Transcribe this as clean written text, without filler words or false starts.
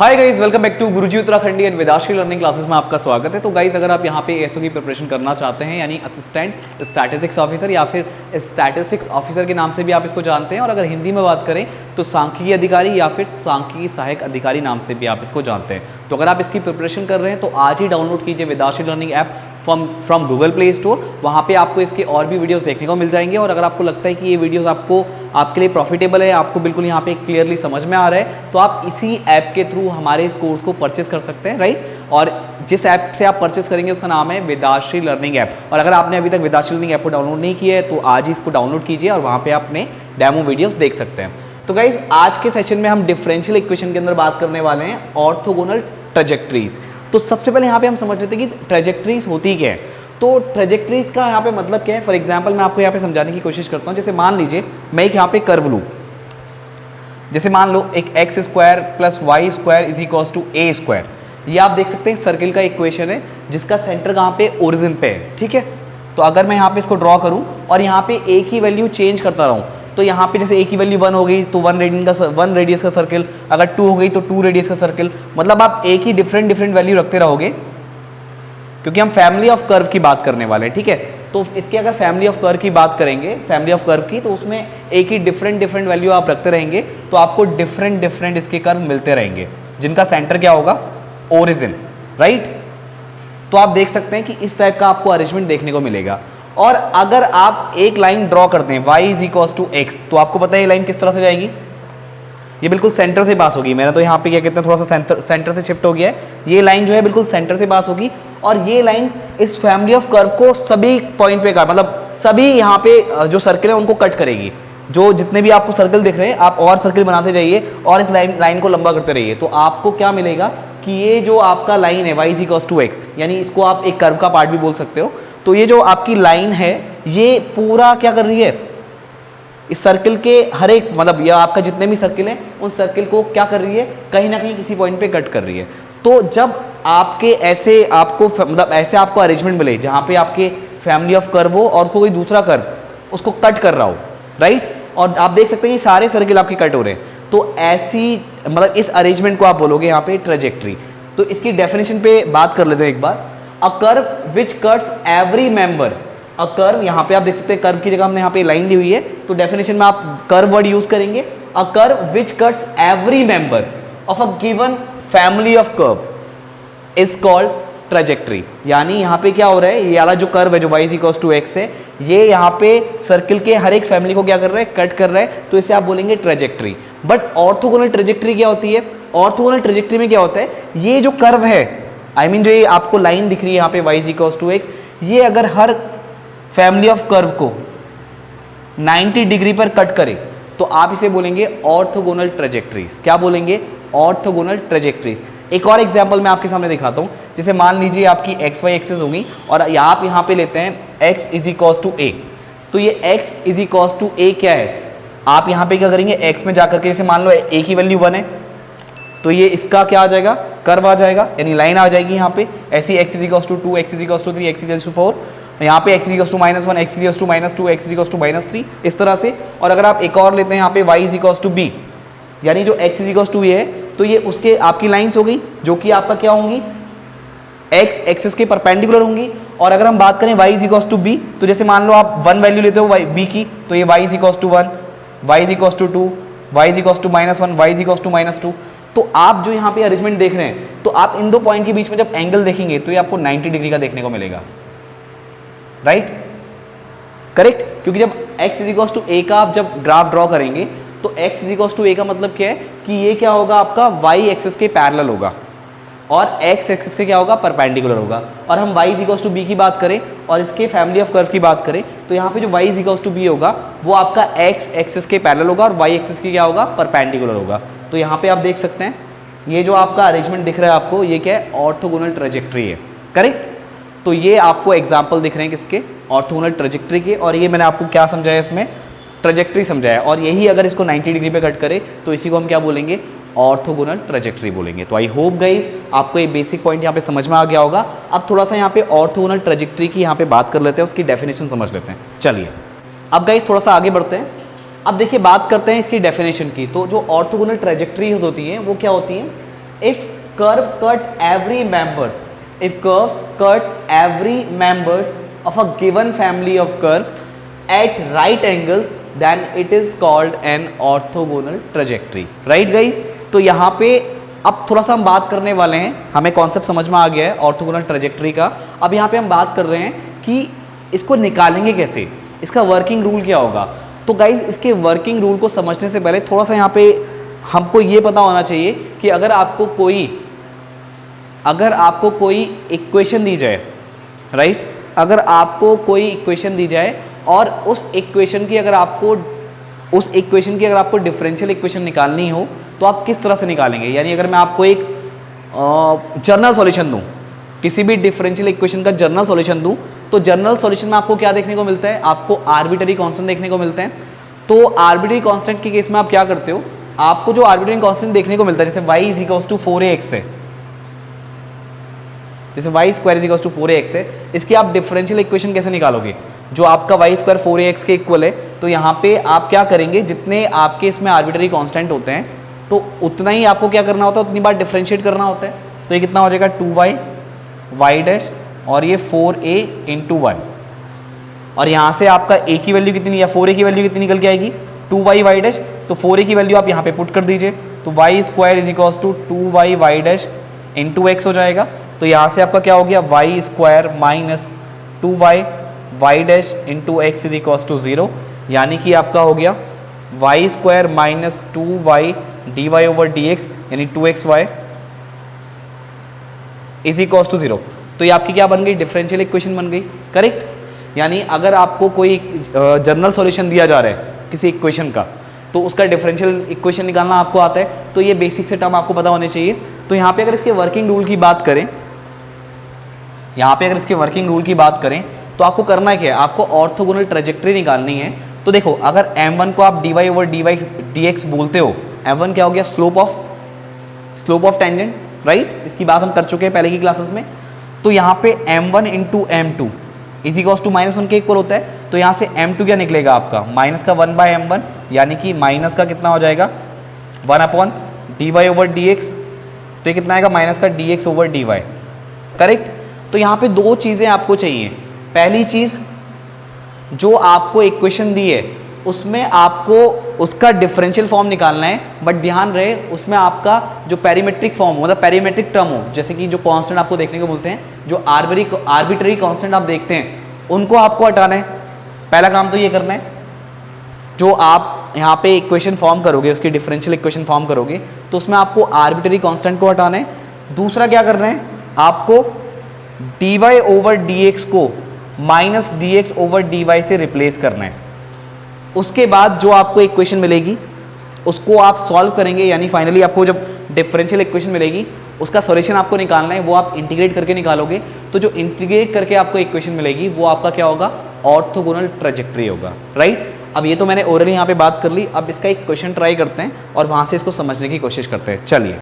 Hi guys, welcome back to Guruji Uttarakhandi and Vedashri learning classes में आपका स्वागत है। तो गाइस, अगर आप यहाँ पे एसओ की प्रिपरेशन करना चाहते हैं, यानी असिस्टेंट स्टैटिस्टिक्स ऑफिसर या फिर स्टैटिस्टिक्स ऑफिसर के नाम से भी आप इसको जानते हैं, और अगर हिंदी में बात करें तो सांख्यिकी अधिकारी या फिर सांख्यिकी सहायक अधिकारी नाम से भी आप इसको जानते हैं। तो अगर आप इसकी प्रिपरेशन कर रहे हैं तो आज ही डाउनलोड कीजिए Vedashri learning app from Google Play Store. वहाँ पे आपको इसके और भी वीडियोस देखने को मिल जाएंगे, और अगर आपको लगता है कि ये वीडियोस आपके लिए प्रॉफिटेबल है, आपको बिल्कुल यहाँ पे क्लियरली समझ में आ रहा है, तो आप इसी ऐप के थ्रू हमारे इस कोर्स को परचेस कर सकते हैं, राइट। और जिस ऐप से आप परचेस करेंगे उसका नाम है वेदाश्री लर्निंग ऐप। और अगर आपने अभी तक वेदाश्री लर्निंग ऐप को डाउनलोड नहीं किया है तो आज ही इसको डाउनलोड कीजिए और वहाँ पर अपने डेमो वीडियोज़ देख सकते हैं। तो गाइज, आज के सेशन में हम डिफरेंशियल इक्वेशन के अंदर बात करने वाले हैं ऑर्थोगोनल ट्रेजेक्टरीज। तो सबसे पहले यहाँ पे हम समझ लेते हैं कि ट्रेजेक्टरीज होती क्या है। तो ट्रेजेक्टरीज का यहाँ पे मतलब क्या है। फॉर एग्जांपल मैं आपको यहाँ पे समझाने की कोशिश करता हूँ। जैसे मान लीजिए मैं एक यहाँ पे कर्व लूँ, जैसे मान लो एक x square plus y square is equals to a square. ये आप देख सकते हैं सर्किल का इक्वेशन है जिसका सेंटर कहाँ पे, ओरिजिन पे है, ठीक है। तो अगर मैं यहाँ पे इसको ड्रॉ करूँ और यहाँ पे ए की वैल्यू चेंज करता रहूँ, तो यहाँ पे जैसे ए की वैल्यू 1 हो गई तो 1 रेडियस का सर्किल, अगर 2 हो गई तो 2 रेडियस का सर्किल। मतलब आप ए की डिफरेंट वैल्यू रखते रहोगे, क्योंकि हम फैमिली ऑफ कर्व की बात करने वाले हैं, ठीक है। तो इसके अगर फैमिली ऑफ कर्व की बात करेंगे, फैमिली ऑफ कर्व की, तो उसमें ए की डिफरेंट वैल्यू आप रखते रहेंगे, तो आपको डिफरेंट इसके कर्व मिलते रहेंगे जिनका सेंटर क्या होगा, ओरिजिन, राइट। तो आप देख सकते हैं कि इस टाइप का आपको अरेंजमेंट देखने को मिलेगा। और अगर आप एक लाइन ड्रॉ करते हैं y is equals to x, तो आपको पता है ये लाइन किस तरह से जाएगी, ये बिल्कुल सेंटर से पास होगी। मैंने तो यहाँ पे क्या कहते हैं थोड़ा सा सेंटर से शिफ्ट हो गया है। ये लाइन जो है बिल्कुल सेंटर से पास होगी, और ये लाइन इस फैमिली ऑफ कर्व को सभी पॉइंट पे का मतलब सभी यहाँ पे जो सर्किल है उनको कट करेगी। जो जितने भी आपको सर्किल दिख रहे हैं आप और सर्किल बनाते जाइए और इस लाइन को लंबा करते रहिए, तो आपको क्या मिलेगा कि ये जो आपका लाइन है y is equals to x, यानी इसको आप एक कर्व का पार्ट भी बोल सकते हो। तो ये जो आपकी लाइन है ये पूरा क्या कर रही है, इस सर्किल के हर एक मतलब यह आपका जितने भी सर्किल हैं उन सर्किल को क्या कर रही है, कहीं ना कहीं किसी पॉइंट पे कट कर रही है। तो जब आपके ऐसे आपको मतलब ऐसे आपको अरेंजमेंट मिले जहाँ पे आपके फैमिली ऑफ कर्व हो और उसको कोई दूसरा कर्व उसको कट कर रहा हो, राइट, और आप देख सकते हैं कि सारे सर्किल आपके कट हो रहे हैं, तो ऐसी मतलब इस अरेंजमेंट को आप बोलोगे यहाँ पे ट्रेजेक्टरी। तो इसकी डेफिनेशन पे बात कर लेते हैं एक बार। A curve which cuts every member, a curve, यहाँ पे आप देख सकते हैं कर्व की जगह हमने यहाँ पे लाइन दी हुई है, तो डेफिनेशन में आप कर्व वर्ड यूज करेंगे। अ curve which cuts every member of a given family of curve is called trajectory. यानी यहाँ पे क्या हो रहा है, ये वाला जो कर्व है जो y is equals to x है, ये यहाँ पे सर्किल के हर एक फैमिली को क्या कर रहा है, कट कर रहा है, तो इसे आप बोलेंगे ट्रेजेक्टरी। बट ऑर्थोगोनल ट्रेजेक्टरी क्या होती है, ऑर्थोगोनल ट्रेजेक्टरी में क्या होता है, ये जो कर्व है जो ये आपको लाइन दिख रही है यहाँ पे y is equals to x, ये अगर हर फैमिली ऑफ कर्व को 90 डिग्री पर कट करे तो आप इसे बोलेंगे ऑर्थोगोनल ट्रेजेक्टरीज। क्या बोलेंगे, ऑर्थोगोनल ट्रेजेक्टरीज। एक और एग्जांपल मैं आपके सामने दिखाता हूं। जैसे मान लीजिए आपकी एक्स वाई एक्सेस होगी और आप यहाँ पे लेते हैं x इज इक्वल्स टू ए, तो ये x इज इक्वल्स टू ए क्या है, आप यहाँ पे क्या करेंगे, x में जाकर के जैसे मान लो a की वैल्यू 1 है, तो ये इसका क्या आ जाएगा, कर्व आ जाएगा, यानी लाइन आ जाएगी यहाँ पे ऐसी x is equals to 2, x is equals to 3, x is equals to 4, यहाँ पे x is equals to -1, x is equals to -2, x is equals to -3, इस तरह से। और अगर आप एक और लेते हैं यहाँ पे y is equals to b, यानी जो x इज इक्वल्स टू ये है, तो ये उसके आपकी लाइंस हो गई जो कि आपका क्या होंगी, x एक्सिस के परपेंडिकुलर होंगी। और अगर हम बात करें y is equals to b, तो जैसे मान लो आप 1 वैल्यू लेते हो b की, तो ये y is equals to 1, y is equals to 2, y is equals to -1, y is equals to -2। तो आप जो यहाँ पे अरेंजमेंट देख रहे हैं, तो आप इन दो पॉइंट के बीच में जब एंगल देखेंगे तो ये आपको 90 डिग्री का देखने को मिलेगा, राइट, करेक्ट। क्योंकि जब x is equals to a का आप जब ग्राफ ड्रॉ करेंगे तो x is equals to a का मतलब क्या है कि ये क्या होगा, आपका y एक्सिस के पैरेलल होगा और x एक्सिस के क्या होगा, परपेंडिकुलर होगा। और हम y is equals to b की बात करें और इसके फैमिली ऑफ कर्व की बात करें, तो यहाँ पे जो y is equals to b होगा वो आपका x एक्सिस के पैरेलल होगा और y एक्सिस के क्या होगा, परपेंडिकुलर होगा। तो यहाँ पे आप देख सकते हैं ये जो आपका अरेंजमेंट दिख रहा है आपको, ये क्या है, ऑर्थोगोनल ट्रेजेक्टरी है, करेक्ट। तो ये आपको एग्जाम्पल दिख रहे हैं किसके, ऑर्थोगोनल ट्रेजेक्टरी के। और ये मैंने आपको क्या समझाया, इसमें ट्रेजेक्टरी समझाया, और यही अगर इसको 90 डिग्री पे कट करे तो इसी को हम क्या बोलेंगे, ऑर्थोगोनल ट्रेजेक्टरी बोलेंगे। तो आई होप गाइज आपको ये बेसिक पॉइंट यहाँ पे समझ में आ गया होगा। अब थोड़ा सा यहाँ पे ऑर्थोगोनल ट्रेजेक्टरी की यहाँ पे बात कर लेते हैं, उसकी डेफिनेशन समझ लेते हैं। चलिए अब गाइज थोड़ा सा आगे बढ़ते हैं। अब देखिए बात करते हैं इसकी डेफिनेशन की। तो जो ऑर्थोगोनल ट्रेजेक्टरीज होती हैं वो क्या होती हैं, if curve cut every members, if curves cuts every members of a given family of curve at right angles then it is called an orthogonal trajectory. Right guys, तो यहाँ पे अब थोड़ा सा हम बात करने वाले हैं, हमें कॉन्सेप्ट समझ में आ गया है ऑर्थोगोनल ट्रेजेक्ट्री का। अब यहाँ पे हम बात कर रहे हैं कि इसको निकालेंगे कैसे, इसका वर्किंग रूल क्या होगा। तो गाइज इसके वर्किंग रूल को समझने से पहले थोड़ा सा यहाँ पे हमको ये पता होना चाहिए कि अगर आपको कोई इक्वेशन दी जाए, राइट, अगर आपको कोई इक्वेशन दी जाए और उस इक्वेशन की अगर आपको डिफरेंशियल इक्वेशन निकालनी हो तो आप किस तरह से निकालेंगे। यानी अगर मैं आपको एक जर्नल सॉल्यूशन दूं, किसी भी डिफरेंशियल इक्वेशन का जर्नल सॉल्यूशन दूं, तो जर्नल सॉल्यूशन में आपको क्या देखने को मिलता है, आपको आर्बिट्ररी कांस्टेंट देखने को मिलते हैं। तो आर्बिट्ररी कांस्टेंट के केस में आप क्या करते हो, आपको जो आर्बिट्ररी कांस्टेंट देखने को मिलता है, जैसे y = 4ax है, जैसे y² = 4ax है, इसकी आप डिफरेंशियल इक्वेशन कैसे निकालोगे। जो आपका y² 4ax के इक्वल है, तो यहाँ पे आप क्या करेंगे, जितने आपके इसमें आर्बिट्ररी कांस्टेंट होते हैं तो उतना ही आपको क्या करना होता है, उतनी बार डिफरेंशिएट करना होता है। तो ये कितना हो जाएगा 2y y' और ये 4a × 1, और यहाँ से आपका a की वैल्यू कितनी या 4a की वैल्यू कितनी निकल के आएगी 2y y', तो 4a की वैल्यू आप यहाँ पे पुट कर दीजिए, तो y² = 2y y' × x हो जाएगा। तो यहाँ से आपका क्या हो गया, y² - 2y y' × x = 0, यानी कि आपका हो गया y² - 2y dy/dx यानी 2xy = 0। तो ये आपकी क्या बन गई, डिफरेंशियल इक्वेशन बन गई, करेक्ट। यानी अगर आपको कोई जनरल सॉल्यूशन दिया जा रहा है किसी इक्वेशन का, तो उसका डिफरेंशियल इक्वेशन निकालना आपको आता है, तो ये बेसिक से टर्म आपको पता होने चाहिए। तो यहाँ पे अगर इसके वर्किंग रूल की बात करें, तो आपको करना क्या है, आपको ऑर्थोगोनल ट्रेजेक्ट्री निकालनी है। तो देखो, अगर m1 को आप dy/dx बोलते हो, m1 क्या हो गया, स्लोप ऑफ टेंजेंट, राइट, इसकी बात हम कर चुके हैं पहले की क्लासेस में। तो यहाँ पे m1 × m2 = -1 के इक्वल होता है, तो यहाँ से m2 क्या निकलेगा आपका, -1/m1, यानी कि माइनस का कितना हो जाएगा 1/dy/dx, तो ये कितना आएगा -dx/dy, करेक्ट। तो यहाँ पे दो चीज़ें आपको चाहिए। पहली चीज़, जो आपको इक्वेशन दी है उसमें आपको उसका डिफरेंशियल फॉर्म निकालना है, बट ध्यान रहे उसमें आपका जो पेरीमेट्रिक फॉर्म हो, मतलब पेरीमेट्रिक टर्म हो, जैसे कि जो कांस्टेंट आपको देखने को मिलते हैं, जो आर्बिट्ररी कांस्टेंट आप देखते हैं, उनको आपको हटाना है। पहला काम तो ये करना है, जो आप यहाँ पे इक्वेशन फॉर्म करोगे, उसकी डिफरेंशियल इक्वेशन फॉर्म करोगे, तो उसमें आपको आर्बिट्ररी कांस्टेंट को हटाना है। दूसरा क्या करना है, आपको dy/dx को -dx/dy से रिप्लेस करना है। उसके बाद जो आपको इक्वेशन मिलेगी उसको आप सॉल्व करेंगे, यानी फाइनली आपको जब डिफरेंशियल इक्वेशन मिलेगी उसका सॉल्यूशन आपको निकालना है, वो आप इंटीग्रेट करके निकालोगे। तो जो इंटीग्रेट करके आपको इक्वेशन मिलेगी वो आपका क्या होगा, ऑर्थोगोनल ट्रेजेक्ट्री होगा, राइट। अब ये तो मैंने ओरली यहाँ पे बात कर ली, अब इसका एक क्वेश्चन ट्राई करते हैं और वहाँ से इसको समझने की कोशिश करते हैं। चलिए,